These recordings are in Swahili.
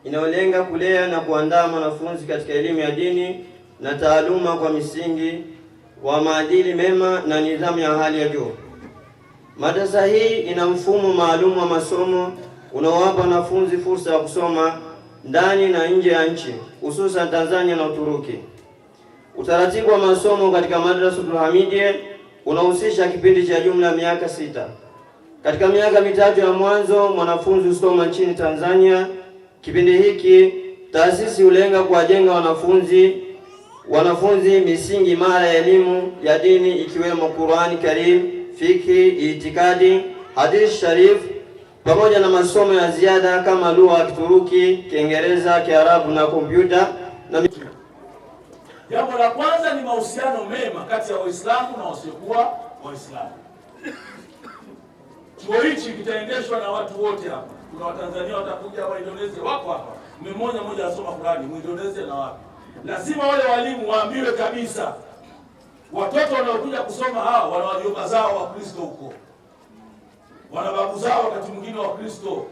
inayolenga kulea na kuandaa wanafunzi katika elimu ya dini na taaluma kwa misingi wa maadili mema na nidhamu ya hali ya juu. Madrasa hii ina mfumo maalum wa masomo unaowapa wanafunzi fursa ya kusoma ndani na nje ya nchi, hususan Tanzania na Uturuki. Utaratibu wa masomo katika Madrasatul Hamidiyya unahusisha kipindi cha jumla ya miaka 6. Katika miaka mitatu ya mwanzo mwanafunzi husoma nchini Tanzania. Kipindi hiki taasisi hulenga kuwajenga wanafunzi misingi imara ya elimu ya dini ikiwemo Qur'ani Karim, fikhi, itikadi, hadithi sharif pamoja na masomo ya ziada kama lugha ya Kituruki, Kiingereza, Kiarabu na kompyuta. Jambo la kwanza ni mahusiano mema kati ya Waislamu na wasiokuwa Waislamu. Chuo hichi kitaendeshwa na watu wote hapa. Kuna Watanzania watakuja, wa Indonesia wako hapa. Mmoja asoma Qur'ani, Muindonesia na wapi. Lazima wale walimu waambiwe kabisa watoto wanaokuja kusoma hao wana wajomba zao wa Kristo huko. Wana babu zao wakati mwingine wa Kristo.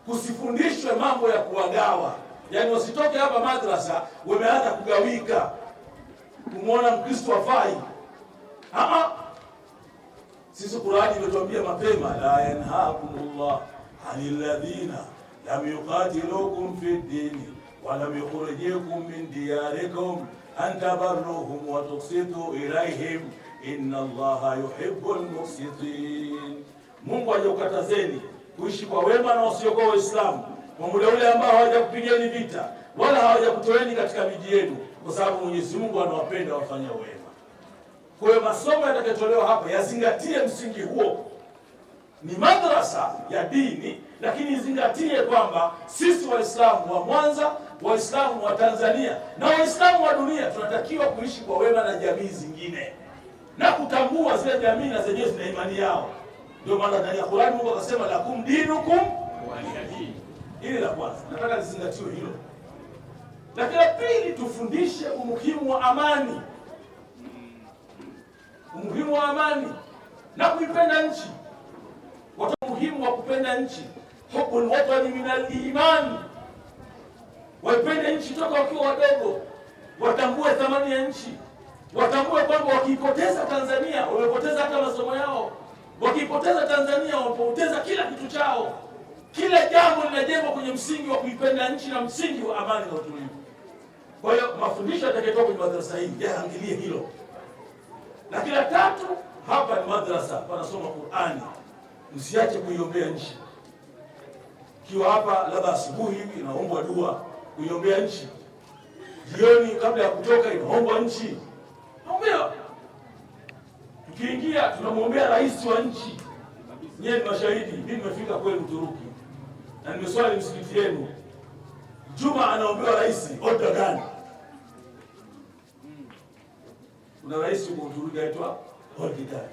Kusifundishwe mambo ya kuwagawa. Yaani wasitoke hapa madrasa wameanza kugawika. Kumuona Mkristo afai. Sisi Qur'ani imetuambia mapema, la yanhaakumullah 'anil ladhina lam yuqatilukum fid din wa lam yukhrijukum min diyarikum an tabarruhum wa tuqsitu ilayhim inna Allaha yuhibbul muqsitin. Mungu hajakukatazeni kuishi kwa wema na wasiokuwa Waislamu kwa muda ule ambao hawajakupigeni vita wala hawajakutoeni katika miji yenu, kwa sababu Mwenyezi Mungu anawapenda wafanya wema. Kwa hiyo masomo yatakayotolewa hapa yazingatie msingi huo. Ni madrasa ya dini, lakini izingatie kwamba sisi Waislamu wa Mwanza, Waislamu wa Tanzania na Waislamu wa dunia tunatakiwa kuishi kwa wema na jamii zingine na kutambua zile jamii na zenyewe zina imani yao. Ndio maana ndani ya Qur'an Mungu akasema lakum dinukum waliyadin. Hili la kwanza, nataka lizingatiwe hilo. Lakini la pili, tufundishe umuhimu wa amani. Umuhimu wa amani na kuipenda nchi. Watu muhimu wa kupenda nchi. Hubbul watani minal iman. Waipende nchi toka wakiwa wadogo. Watambue thamani ya nchi. Watambue kwamba wakiipoteza Tanzania, wamepoteza hata masomo yao. Wakiipoteza Tanzania, wamepoteza kila kitu chao. Kila jambo linajengwa kwenye msingi wa kuipenda nchi na msingi wa amani na utulivu. Kwa hiyo mafundisho yatakayotoka kwenye madrasa hii yaangalie hilo. Na kila tatu, hapa ni madrasa, panasoma Qur'ani. Msiache kuiombea nchi. Kiwa hapa labda asubuhi hivi inaombwa dua kuiombea nchi. Jioni kabla ya kutoka inaombwa nchi. Ombea. Tukiingia tunamwombea rais wa nchi. Nyie ni mashahidi, mimi nimefika kwenu Uturuki. Na nimeswali msikiti yenu. Juma anaombewa rais Erdogan. Kuna rais wa Uturuki aitwa Erdogan.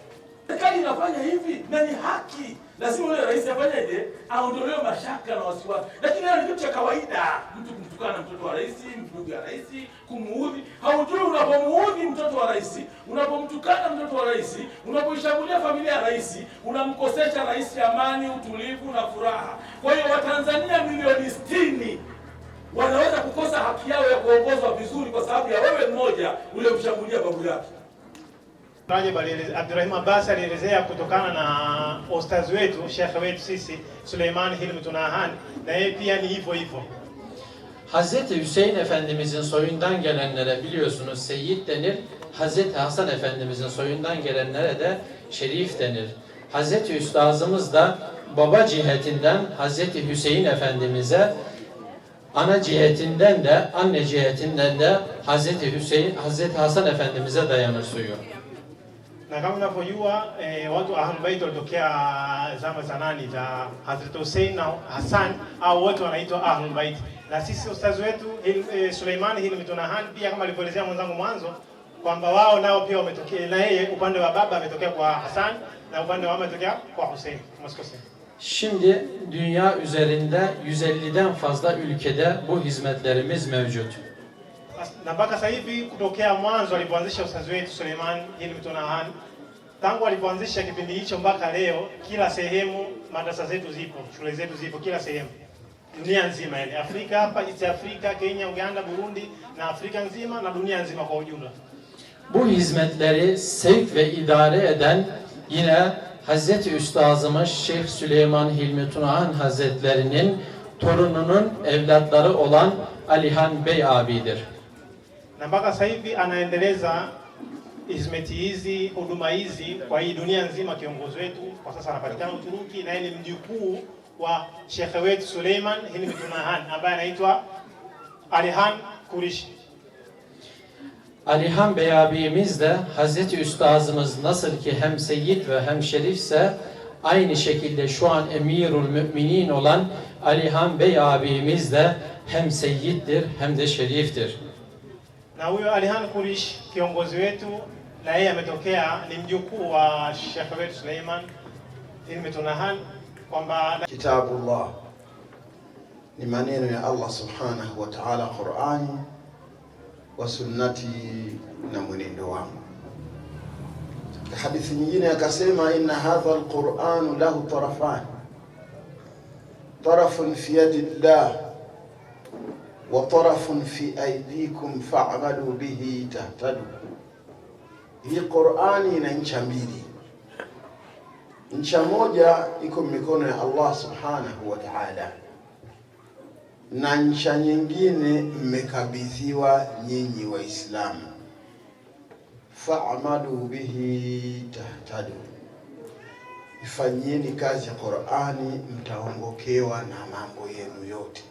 Serikali inafanya hivi na ni haki. Lazima yule rais afanyeje? Aondolewe mashaka na wasiwasi. Lakini ni kitu cha kawaida. Mtu kumtukana mtoto wa rais, mpiga rais, kumuudhi. Haujui unapomuudhi mtoto wa rais, unapomtukana mtoto wa rais, unapoishambulia familia ya rais, unamkosesha rais amani, utulivu na furaha. Kwa hiyo Watanzania milioni 60 wanaweza kukosa haki yao ya kuongozwa vizuri kwa sababu ya wewe mmoja ule mshambulia babu yake. Abdurrahim Abbas alielezea kutokana na ustazi wetu, shekhe wetu sisi Süleyman Hilmi Tunahan, na yeye pia ni hivyo hivyo. Hazreti Hüseyin Efendimizin soyundan gelenlere biliyorsunuz Seyyid denir. Hazreti Hasan Efendimizin soyundan gelenlere de Şerif denir. Hazreti Üstazımız da baba cihetinden Hazreti Hüseyin Efendimiz'e, ana cihetinden de anne cihetinden de Hazreti Hasan Efendimiz'e dayanır suyu. Na kama unavyojua watu Ahlul Bait walitokea zama za nani za Hazrat Hussein na Hassan, au wote wanaitwa Ahlul Bait. Na sisi ustazi wetu Süleyman Hilmi Tunahan pia kama alivyoelezea mwenzangu mwanzo kwamba wao nao pia wametokea, na yeye upande wa baba ametokea kwa Hassan na upande wa mama ametokea kwa Hussein. Şimdi dünya üzerinde 150'den fazla ülkede bu hizmetlerimiz mevcut. Na mpaka sasa hivi kutokea mwanzo alipoanzisha ustazi wetu Süleyman Hilmi Tunahan, tangu alipoanzisha kipindi hicho mpaka leo, kila sehemu madrasa zetu zipo, shule zetu zipo kila sehemu. dunia nzima, yani Afrika hapa, East Africa, Kenya, Uganda, Burundi na Afrika nzima na dunia nzima kwa ujumla. Bu hizmetleri sevk ve idare eden yine Hazreti Üstazımız Şeyh Süleyman Hilmi Tunahan Hazretlerinin torununun evlatları olan Alihan Bey abidir. Na mpaka sasa hivi anaendeleza hizmeti hizi, huduma hizi kwa hii dunia nzima. Kiongozi wetu kwa sasa anapatikana Uturuki na yeye ni mjukuu wa Sheikh wetu Suleiman Hilmi Tunahan ambaye anaitwa Alihan Kuriş. Alihan Bey abimiz de Hazreti Üstazımız nasıl ki hem seyyid ve hem şerifse aynı şekilde şu an Emirul Müminin olan Alihan Bey abimiz de hem seyyiddir hem de şeriftir. Na huyo Alihan Kuriş kiongozi wetu na yeye ametokea ni mjukuu wa Sheikh wetu Suleiman Hilmi Tunahan, kwamba Kitabullah ni maneno ya Allah subhanahu wa ta'ala, Qur'ani wa sunnati na mwenendo wangu. Hadithi nyingine akasema, inna hadha alquran lahu tarafan, tarafun fi yadillah wa tarafun fi aydikum fa'malu bihi tahtadu. Hii Qur'ani ina ncha mbili. Ncha moja iko mikono ya Allah subhanahu wa ta'ala, na ncha nyingine mmekabidhiwa nyinyi Waislamu. Fa'malu bihi tahtadu, ifanyeni kazi ya Qur'ani mtaongokewa na mambo yenu yote.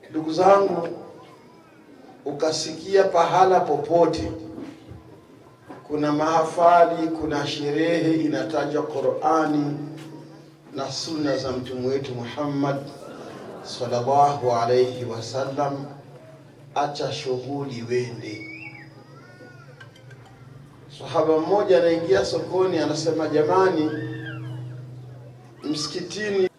Ndugu zangu, ukasikia pahala popote kuna mahafali, kuna sherehe inatajwa Qur'ani na sunna za mtume wetu Muhammad sallallahu alayhi wasallam, acha shughuli wende. Sahaba mmoja anaingia sokoni, anasema, jamani, msikitini